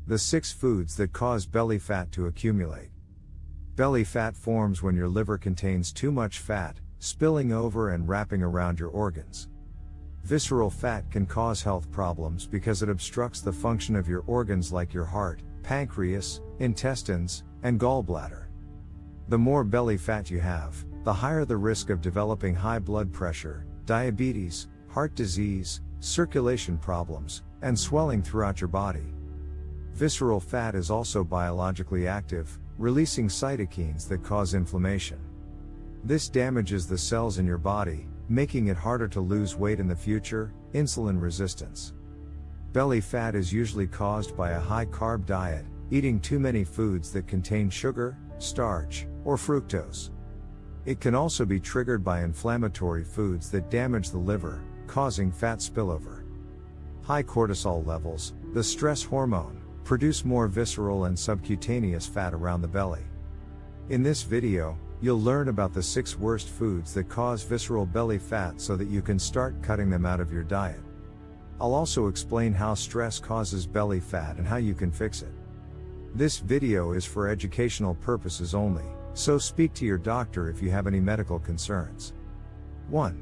The 6 foods that cause belly fat to accumulate. Belly fat forms when your liver contains too much fat, spilling over and wrapping around your organs. Visceral fat can cause health problems because it obstructs the function of your organs like your heart, pancreas, intestines, and gallbladder. The more belly fat you have, the higher the risk of developing high blood pressure, diabetes, heart disease, circulation problems, and swelling throughout your body. Visceral fat is also biologically active, releasing cytokines that cause inflammation. This damages the cells in your body, making it harder to lose weight in the future. Insulin resistance. Belly fat is usually caused by a high-carb diet, eating too many foods that contain sugar, starch, or fructose. It can also be triggered by inflammatory foods that damage the liver, causing fat spillover. High cortisol levels, the stress hormone, produce more visceral and subcutaneous fat around the belly. In this video, you'll learn about the 6 worst foods that cause visceral belly fat so that you can start cutting them out of your diet. I'll also explain how stress causes belly fat and how you can fix it. This video is for educational purposes only, so speak to your doctor if you have any medical concerns. 1.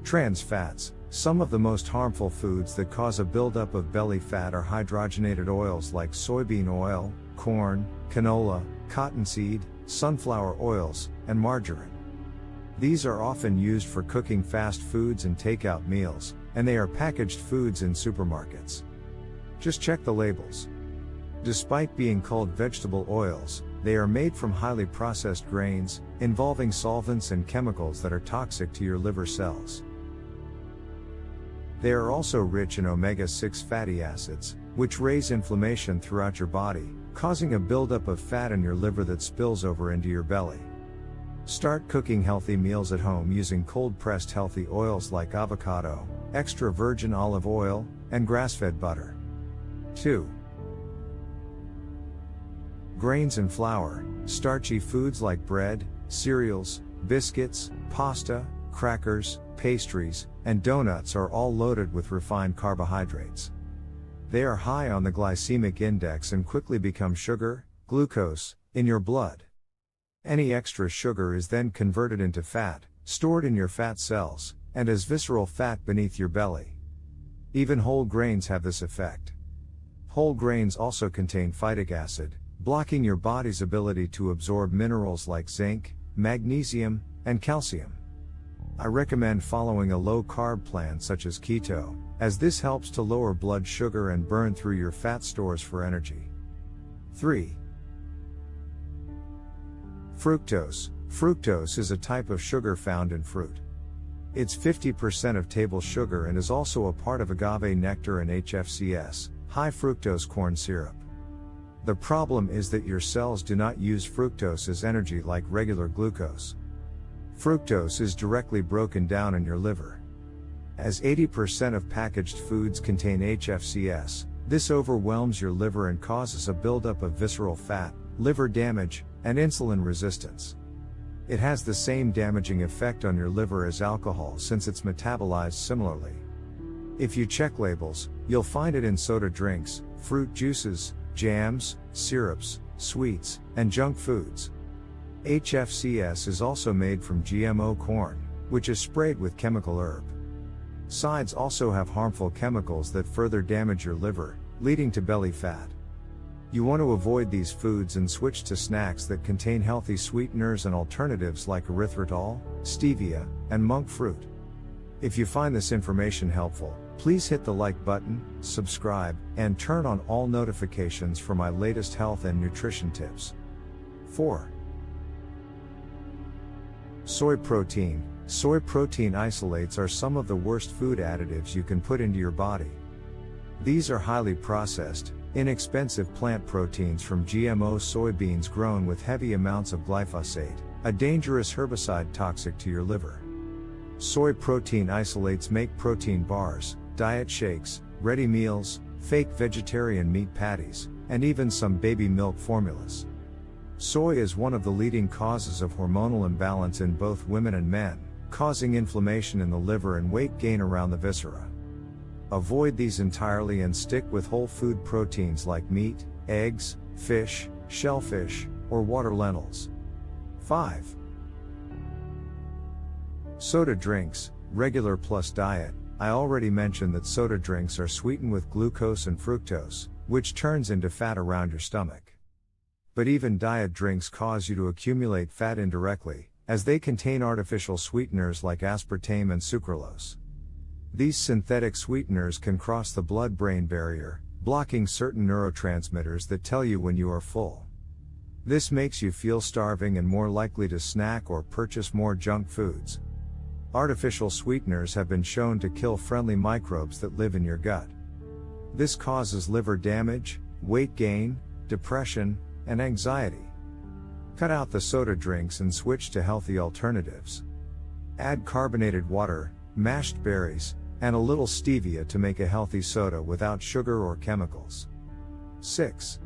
Trans fats. Some of the most harmful foods that cause a buildup of belly fat are hydrogenated oils like soybean oil, corn, canola, cottonseed, sunflower oils, and margarine. These are often used for cooking fast foods and takeout meals, and they are packaged foods in supermarkets. Just check the labels. Despite being called vegetable oils, they are made from highly processed grains, involving solvents and chemicals that are toxic to your liver cells. They are also rich in omega-6 fatty acids, which raise inflammation throughout your body, causing a buildup of fat in your liver that spills over into your belly. Start cooking healthy meals at home using cold-pressed healthy oils like avocado, extra virgin olive oil, and grass-fed butter. 2. Grains and flour. Starchy foods like bread, cereals, biscuits, pasta, crackers, pastries, and donuts are all loaded with refined carbohydrates. They are high on the glycemic index and quickly become sugar, glucose, in your blood. Any extra sugar is then converted into fat, stored in your fat cells, and as visceral fat beneath your belly. Even whole grains have this effect. Whole grains also contain phytic acid, blocking your body's ability to absorb minerals like zinc, magnesium, and calcium. I recommend following a low-carb plan such as keto, as this helps to lower blood sugar and burn through your fat stores for energy. 3. Fructose. Fructose is a type of sugar found in fruit. It's 50% of table sugar and is also a part of agave nectar and HFCS, high fructose corn syrup. The problem is that your cells do not use fructose as energy like regular glucose. Fructose is directly broken down in your liver. As 80% of packaged foods contain HFCS, this overwhelms your liver and causes a buildup of visceral fat, liver damage, and insulin resistance. It has the same damaging effect on your liver as alcohol since it's metabolized similarly. If you check labels, you'll find it in soda drinks, fruit juices, jams, syrups, sweets, and junk foods. HFCS is also made from GMO corn, which is sprayed with chemical herb. Sides also have harmful chemicals that further damage your liver, leading to belly fat. You want to avoid these foods and switch to snacks that contain healthy sweeteners and alternatives like erythritol, stevia, and monk fruit. If you find this information helpful, please hit the like button, subscribe, and turn on all notifications for my latest health and nutrition tips. 4. Soy protein. Soy protein isolates are some of the worst food additives you can put into your body. These are highly processed, inexpensive plant proteins from GMO soybeans grown with heavy amounts of glyphosate, a dangerous herbicide toxic to your liver. Soy protein isolates make protein bars, diet shakes, ready meals, fake vegetarian meat patties, and even some baby milk formulas. Soy is one of the leading causes of hormonal imbalance in both women and men, causing inflammation in the liver and weight gain around the viscera. Avoid these entirely and stick with whole food proteins like meat, eggs, fish, shellfish, or water lentils. 5. Soda drinks, regular plus diet. I already mentioned that soda drinks are sweetened with glucose and fructose, which turns into fat around your stomach. But even diet drinks cause you to accumulate fat indirectly, as they contain artificial sweeteners like aspartame and sucralose. These synthetic sweeteners can cross the blood-brain barrier, blocking certain neurotransmitters that tell you when you are full. This makes you feel starving and more likely to snack or purchase more junk foods. Artificial sweeteners have been shown to kill friendly microbes that live in your gut. This causes liver damage, weight gain, depression, and anxiety. Cut out the soda drinks and switch to healthy alternatives. Add carbonated water, mashed berries, and a little stevia to make a healthy soda without sugar or chemicals. 6.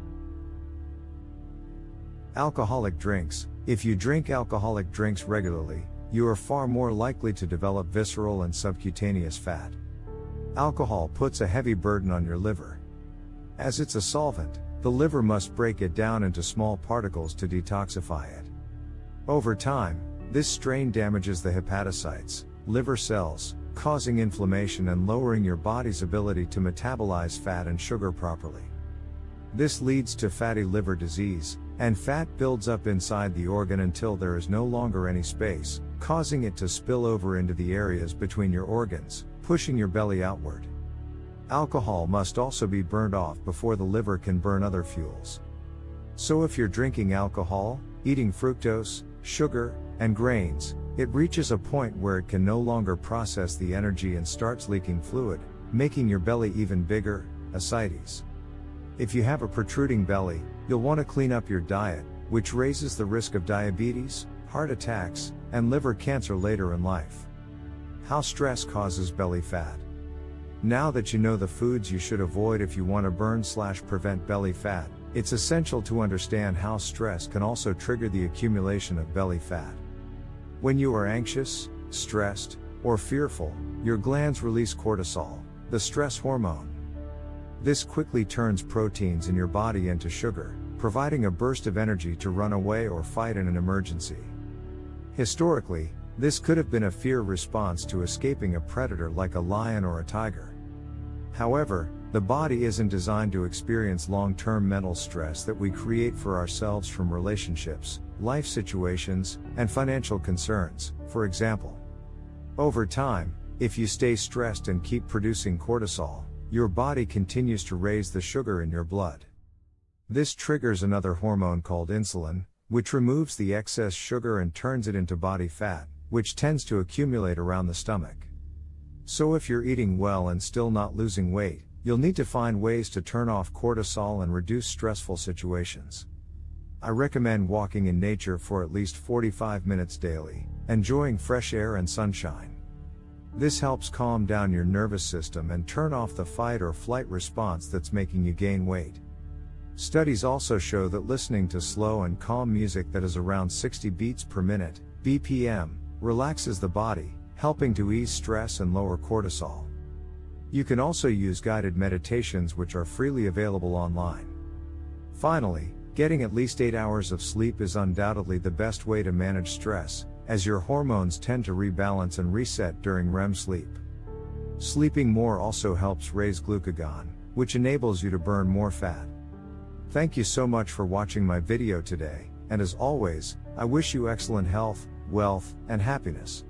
Alcoholic drinks. If you drink alcoholic drinks regularly, you are far more likely to develop visceral and subcutaneous fat. Alcohol puts a heavy burden on your liver. As it's a solvent, the liver must break it down into small particles to detoxify it. Over time, this strain damages the hepatocytes, liver cells, causing inflammation and lowering your body's ability to metabolize fat and sugar properly. This leads to fatty liver disease, and fat builds up inside the organ until there is no longer any space, causing it to spill over into the areas between your organs, pushing your belly outward. Alcohol must also be burned off before the liver can burn other fuels. So if you're drinking alcohol, eating fructose, sugar, and grains, it reaches a point where it can no longer process the energy and starts leaking fluid, making your belly even bigger, ascites. If you have a protruding belly, you'll want to clean up your diet, which raises the risk of diabetes, heart attacks, and liver cancer later in life. How stress causes belly fat. Now that you know the foods you should avoid if you want to burn/prevent belly fat, it's essential to understand how stress can also trigger the accumulation of belly fat. When you are anxious, stressed, or fearful, your glands release cortisol, the stress hormone. This quickly turns proteins in your body into sugar, providing a burst of energy to run away or fight in an emergency. Historically, this could have been a fear response to escaping a predator like a lion or a tiger. However, the body isn't designed to experience long-term mental stress that we create for ourselves from relationships, life situations, and financial concerns, for example. Over time, if you stay stressed and keep producing cortisol, your body continues to raise the sugar in your blood. This triggers another hormone called insulin, which removes the excess sugar and turns it into body fat, which tends to accumulate around the stomach. So if you're eating well and still not losing weight, you'll need to find ways to turn off cortisol and reduce stressful situations. I recommend walking in nature for at least 45 minutes daily, enjoying fresh air and sunshine. This helps calm down your nervous system and turn off the fight or flight response that's making you gain weight. Studies also show that listening to slow and calm music that is around 60 beats per minute, BPM, relaxes the body, helping to ease stress and lower cortisol. You can also use guided meditations which are freely available online. Finally, getting at least 8 hours of sleep is undoubtedly the best way to manage stress, as your hormones tend to rebalance and reset during REM sleep. Sleeping more also helps raise glucagon, which enables you to burn more fat. Thank you so much for watching my video today, and as always, I wish you excellent health, wealth, and happiness.